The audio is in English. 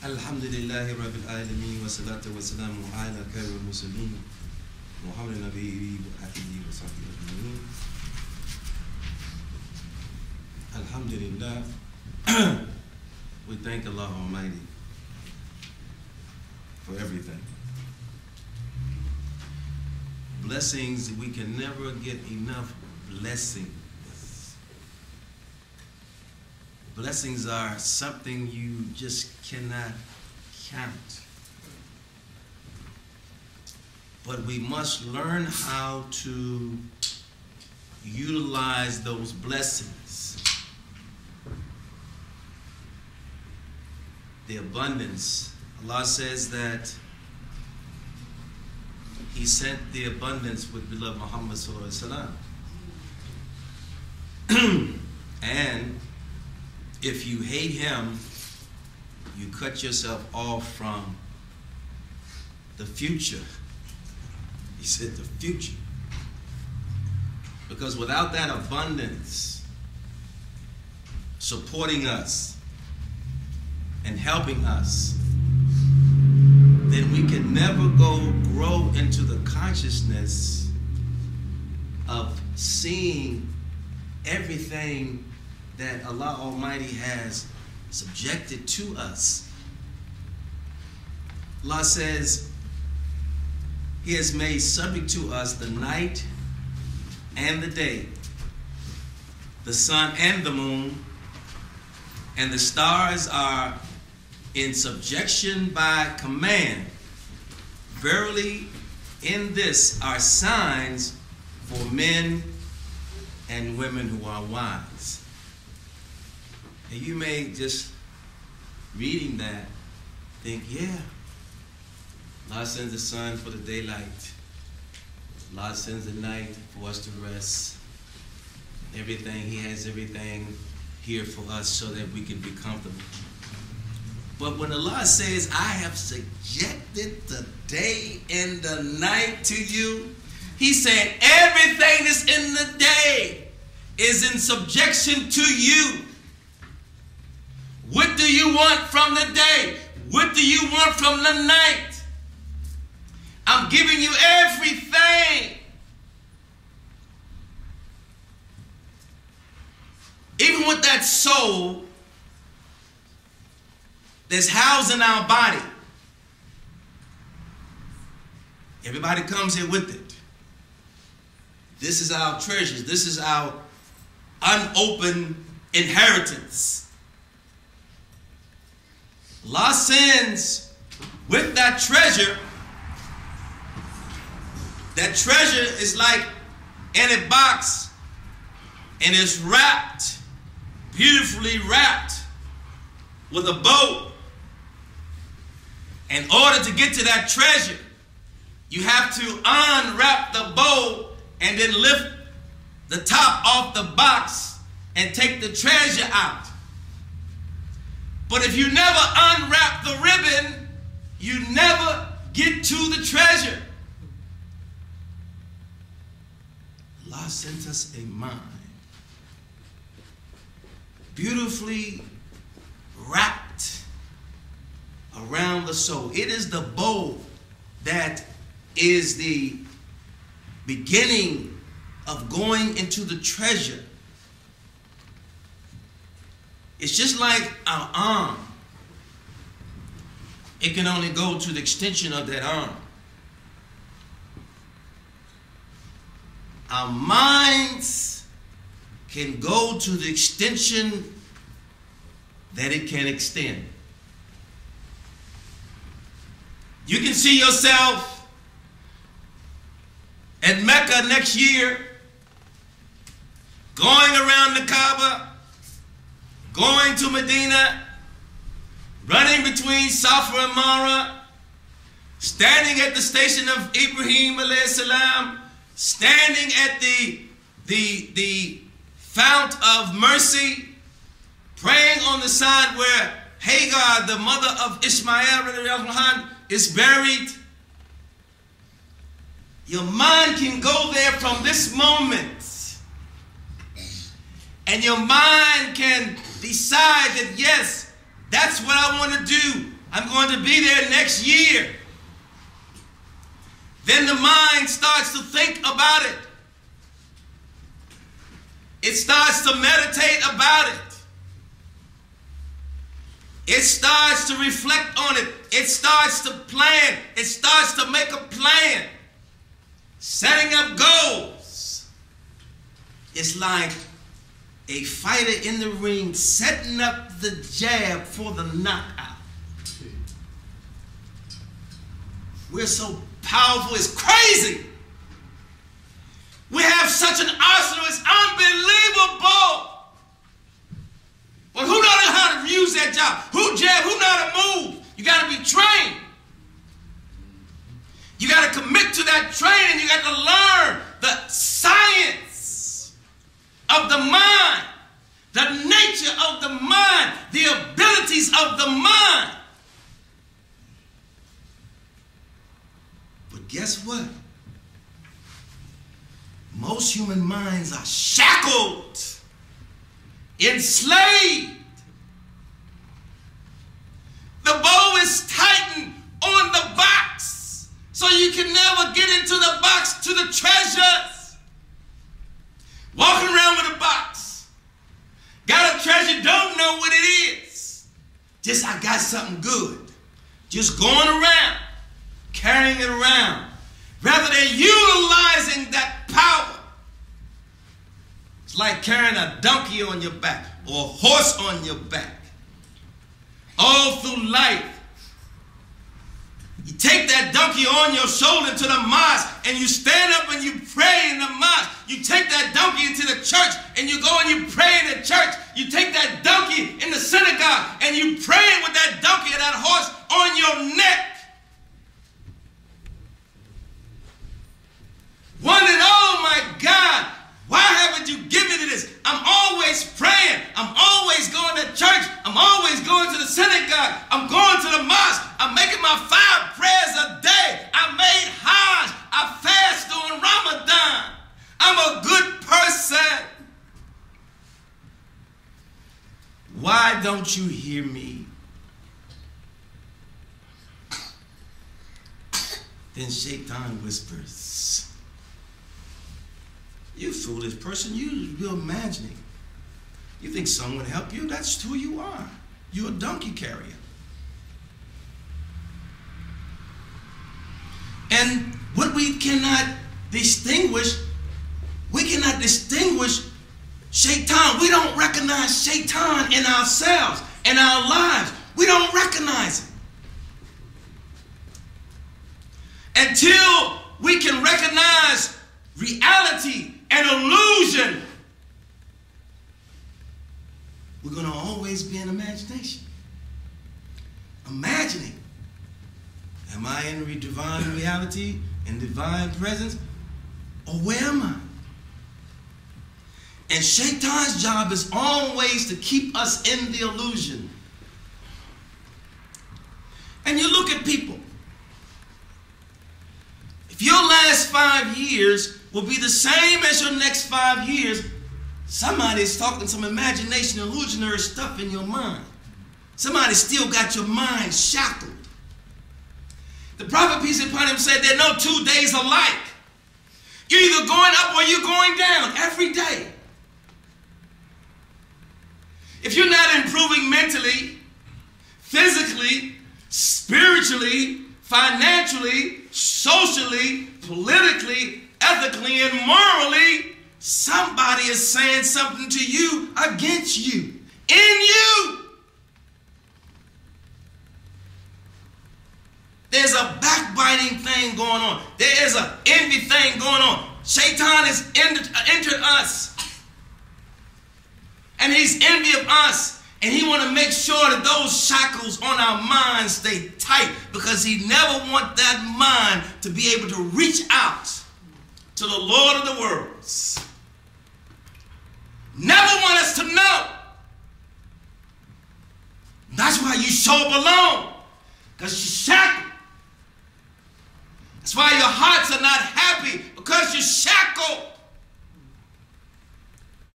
Alhamdulillahi Rabbil Alameen wa salatu wa salamu ala khairil mursalin Muhammad nabiyyi wa alihi wa sahbihi ajma'in. Alhamdulillah. We thank Allah Almighty for everything. Blessings, we can never get enough blessings. Blessings are something you just cannot count. But we must learn how to utilize those blessings. The abundance. Allah says that He sent the abundance with beloved Muhammad sallallahu alaihi wasallam. And if you hate him, you cut yourself off from the future. He said the future. Because without that abundance supporting us and helping us, then we can never grow into the consciousness of seeing everything that Allah Almighty has subjected to us. Allah says He has made subject to us the night and the day, the sun and the moon, and the stars are in subjection by command. Verily, in this are signs for men and women who are wise. And you may just reading that think, yeah, Allah sends the sun for the daylight. Allah sends the night for us to rest. Everything, He has everything here for us so that we can be comfortable. But when Allah says, I have subjected the day and the night to you, He's saying everything that's in the day is in subjection to you. What do you want from the day? What do you want from the night? I'm giving you everything. Even with that soul that's housed in our body. Everybody comes here with it. This is our treasures. This is our unopened inheritance. Allah sends with that treasure. That treasure is like in a box and it's wrapped, beautifully wrapped with a bow. In order to get to that treasure, you have to unwrap the bow and then lift the top off the box and take the treasure out. But if you never unwrap the ribbon, you never get to the treasure. Allah sent us a mind, beautifully wrapped around the soul. It is the bow that is the beginning of going into the treasure. It's just like our arm. It can only go to the extension of that arm. Our minds can go to the extension that it can extend. You can see yourself at Mecca next year, going around the Kaaba, going to Medina, running between Safa and Marwa, standing at the station of Ibrahim alayhi salam, standing at the fount of mercy, praying on the side where Hagar, the mother of Ishmael, is buried. Your mind can go there from this moment. And your mind can decide that, yes, that's what I want to do. I'm going to be there next year. Then the mind starts to think about it. It starts to meditate about it. It starts to reflect on it. It starts to plan. It starts to make a plan. Setting up goals. It's like a fighter in the ring setting up the jab for the knockout. We're so powerful, it's crazy. We have such an arsenal, it's unbelievable. But who knows how to use that job? Who jab? Who know how to move? You got to be trained. You got to commit to that training. You got to learn the science of the mind, the nature of the mind, the abilities of the mind. But guess what? Most human minds are shackled, enslaved. The bow is tightened on the box, so you can never get into the box to the treasures. Walking around with a box. Got a treasure, don't know what it is. Just, I got something good. Just going around, carrying it around, rather than utilizing that power. It's like carrying a donkey on your back or a horse on your back. All through life, you take that donkey on your shoulder to the mosque and you stand up and you pray in the mosque. You take that donkey into the church and you go and you pray in the church. You take that donkey in the synagogue and you pray with that donkey and that horse on your neck. Wondering, oh my God, why haven't you given me this? I'm always praying. I'm always going to church. I'm always going to the synagogue. I'm going to the mosque. I'm making my 5 prayers a day. I made Hajj. I fast during Ramadan. I'm a good person. Why don't you hear me? Then Shaitan whispers, you foolish person, you're imagining. You think someone would help you? That's who you are. You're a donkey carrier. And what we cannot distinguish Shaitan. We don't recognize Shaitan in ourselves, in our lives. We don't recognize it. Until we can recognize reality and illusion, we're going to always be in imagination. Imagining. Am I in divine reality, in divine presence? Or where am I? And Shaitan's job is always to keep us in the illusion. And you look at people. If your last 5 years will be the same as your next 5 years, somebody's talking some imagination, illusionary stuff in your mind. Somebody still got your mind shackled. The prophet, peace be upon him, said there are no 2 days alike. You're either going up or you're going down every day. If you're not improving mentally, physically, spiritually, financially, socially, politically, ethically, and morally, somebody is saying something to you against you, in you. There's a backbiting thing going on. There is an envy thing going on. Shaitan has entered us. And he's envy of us. And he want to make sure that those shackles on our minds stay tight, because he never wants that mind to be able to reach out to the Lord of the worlds. Never want us to know. That's why you show up alone. Because